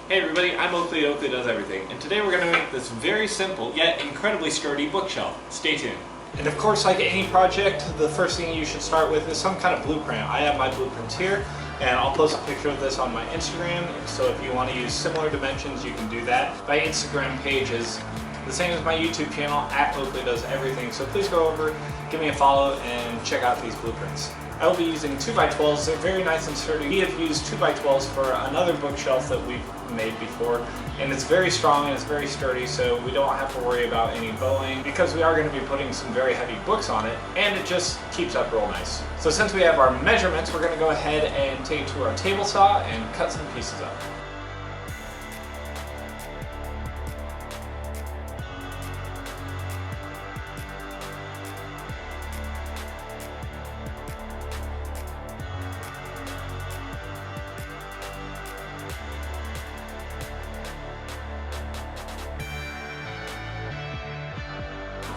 Hey everybody, I'm Oakley at Oakley Does Everything, and today we're going to make this very simple yet incredibly sturdy bookshelf. Stay tuned. And of course, like any project, the first thing you should start with is some kind of blueprint. I have my blueprints here, and I'll post a picture of this on my Instagram, so if you want to use similar dimensions, you can do that. My Instagram page is the same as my YouTube channel, at Oakley Does Everything, so please go over, give me a follow, and check out these blueprints. I will be using 2x12s. They're very nice and sturdy. We have used 2x12s for another bookshelf that we've made before, and it's very strong and it's very sturdy, so we don't have to worry about any bowing because we are going to be putting some very heavy books on it, and it just keeps up real nice. So since we have our measurements, we're going to go ahead and take it to our table saw and cut some pieces up.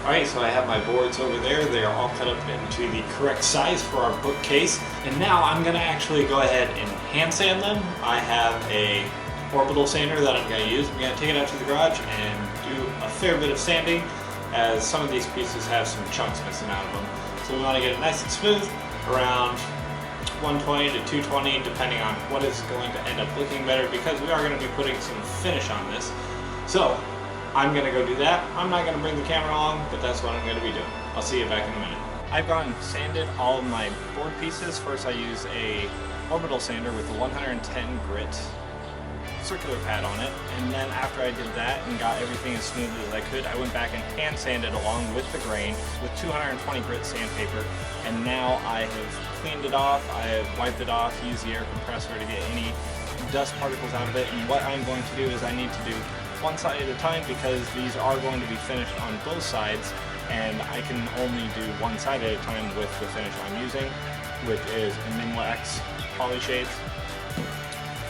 Alright, so I have my boards over there. They are all cut up into the correct size for our bookcase. And now I'm going to actually go ahead and hand sand them. I have a orbital sander that I'm going to use. I'm going to take it out to the garage and do a fair bit of sanding, as some of these pieces have some chunks missing out of them. So we want to get it nice and smooth, around 120 to 220, depending on what is going to end up looking better, because we are going to be putting some finish on this. So I'm going to go do that. I'm not going to bring the camera along, but that's what I'm going to be doing. I'll see you back in a minute. I've gone and sanded all of my board pieces. First I used a orbital sander with a 110 grit circular pad on it, and then after I did that and got everything as smooth as I could, I went back and hand sanded along with the grain with 220 grit sandpaper, and now I have cleaned it off, I have wiped it off, used the air compressor to get any dust particles out of it, and what I'm going to do is I need to do one side at a time, because these are going to be finished on both sides, and I can only do one side at a time with the finish I'm using, which is a Minwa X poly shades,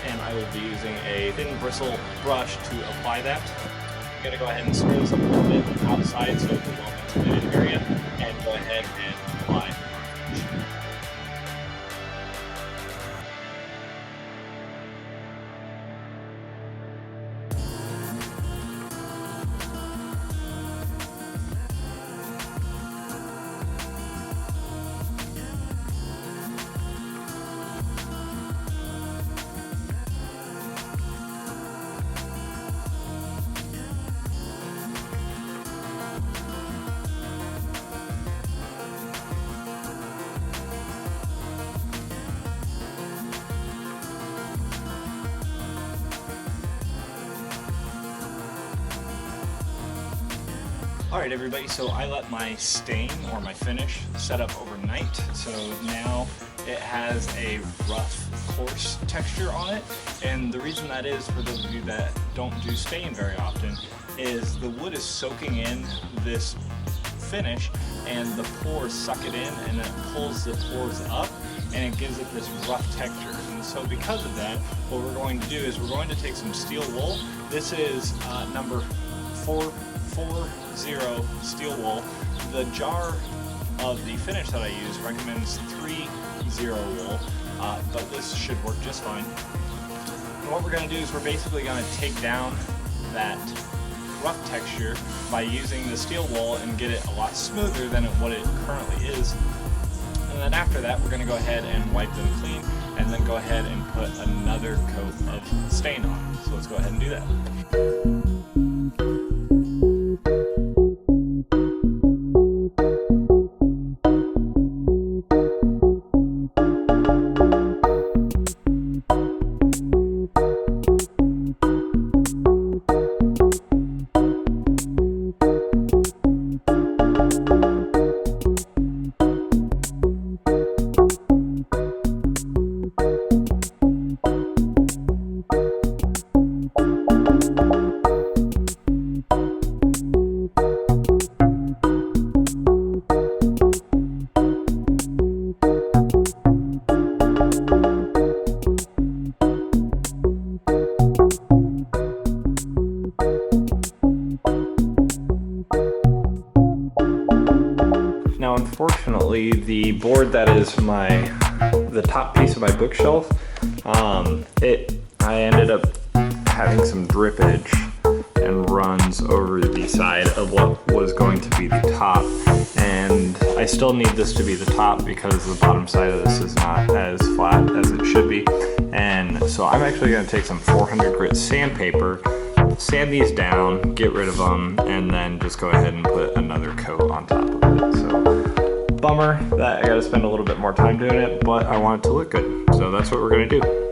and I will be using a thin bristle brush to apply that. I'm going to go ahead and smear this up a little bit outside so it's a well-ventilated area, and go ahead and apply. Alright everybody, so I let my stain or my finish set up overnight, so now it has a rough, coarse texture on it, and the reason that is, for those of you that don't do stain very often, is the wood is soaking in this finish and the pores suck it in, and it pulls the pores up and it gives it this rough texture. And so because of that, what we're going to do is we're going to take some steel wool. This is number 440 steel wool. The jar of the finish that I use recommends 30 wool, but this should work just fine. And what we're going to do is we're basically going to take down that rough texture by using the steel wool and get it a lot smoother than what it currently is. And then after that, we're going to go ahead and wipe them clean, and then go ahead and put another coat of stain on. So let's go ahead and do that. Unfortunately, the board that is the top piece of my bookshelf, I ended up having some drippage and runs over the side of what was going to be the top. And I still need this to be the top because the bottom side of this is not as flat as it should be. And so I'm actually going to take some 400 grit sandpaper, sand these down, get rid of them, and then just go ahead and put another coat on top of it. So bummer that I got to spend a little bit more time doing it, but I want it to look good. So that's what we're going to do.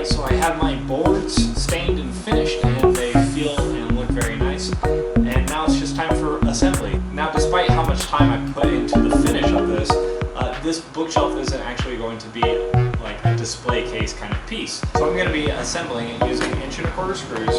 So I have my boards stained and finished, and they feel and look very nice. And now it's just time for assembly. Now, despite how much time I put into the finish of this, this bookshelf isn't actually going to be like a display case kind of piece. So I'm going to be assembling it using 1¼ inch screws,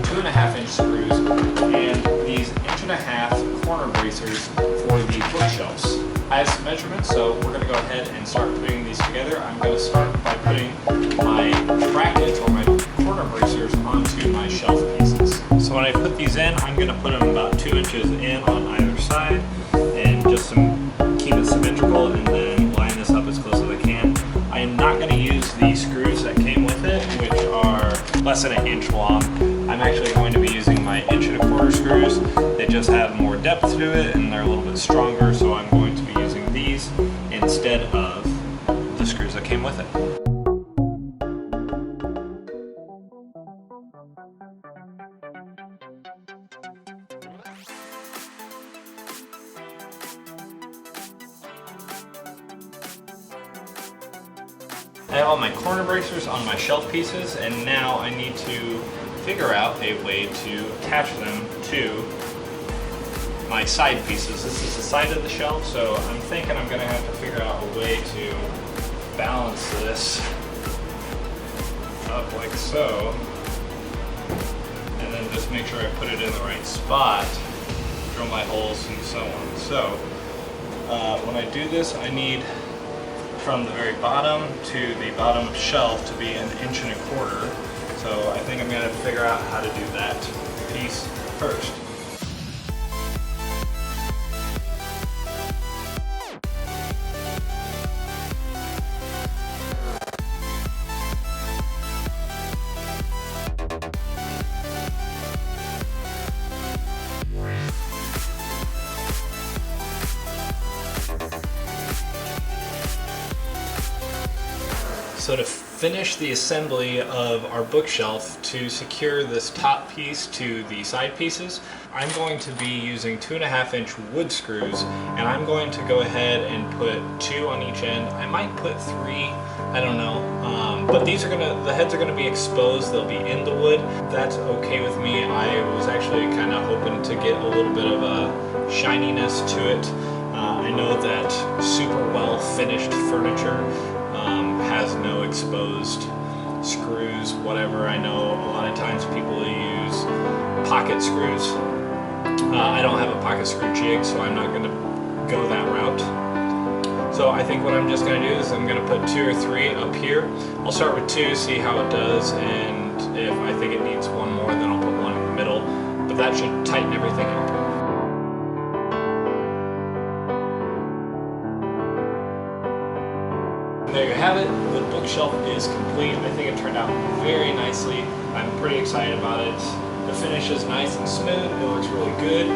2½ inch screws, and these 1½ inch corner bracers for the bookshelves. I have some measurements, so we're going to go ahead and start putting these together. I'm going to start by putting my brackets or my corner bracers onto my shelf pieces. So when I put these in, I'm going to put them about 2 inches in on either side and just keep it symmetrical, and then line this up as close as I can. I am not going to use the screws that came with it, which are less than 1 inch long. I'm actually going to be using my 1¼ inch screws. They just have more depth to it and they're a little bit stronger, so I'm going to be using these instead of the screws that came with it. I have all my corner bracers on my shelf pieces, and now I need to figure out a way to attach them to my side pieces. This is the side of the shelf, so I'm thinking I'm going to have to figure out a way to balance this up like so, and then just make sure I put it in the right spot, drill my holes and so on. So when I do this, I need from the very bottom to the bottom shelf to be 1¼ inch. So I think I'm going to figure out how to do that piece first. So to finish the assembly of our bookshelf, to secure this top piece to the side pieces, I'm going to be using 2½ inch wood screws, and I'm going to go ahead and put 2 on each end. I might put 3, I don't know, but these are the heads are gonna be exposed, they'll be in the wood. That's okay with me. I was actually kind of hoping to get a little bit of a shininess to it. I know that super well finished furniture has no exposed screws, whatever. I know a lot of times people use pocket screws. I don't have a pocket screw jig, so I'm not going to go that route. So I think what I'm just going to do is I'm going to put 2 or 3 up here. I'll start with 2, see how it does, and if I think it needs 1 more, then I'll put 1 in the middle. But that should tighten everything up. There you have it. The bookshelf is complete. I think it turned out very nicely. I'm pretty excited about it. The finish is nice and smooth. It looks really good.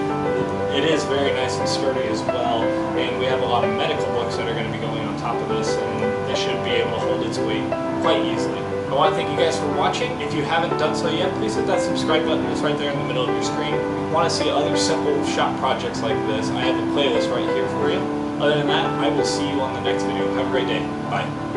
It is very nice and sturdy as well. And we have a lot of medical books that are going to be going on top of this, and this should be able to hold its weight quite easily. I want to thank you guys for watching. If you haven't done so yet, please hit that subscribe button. It's right there in the middle of your screen. If you want to see other simple shop projects like this, I have a playlist right here for you. Other than that, I will see you on the next video. Have a great day. Bye.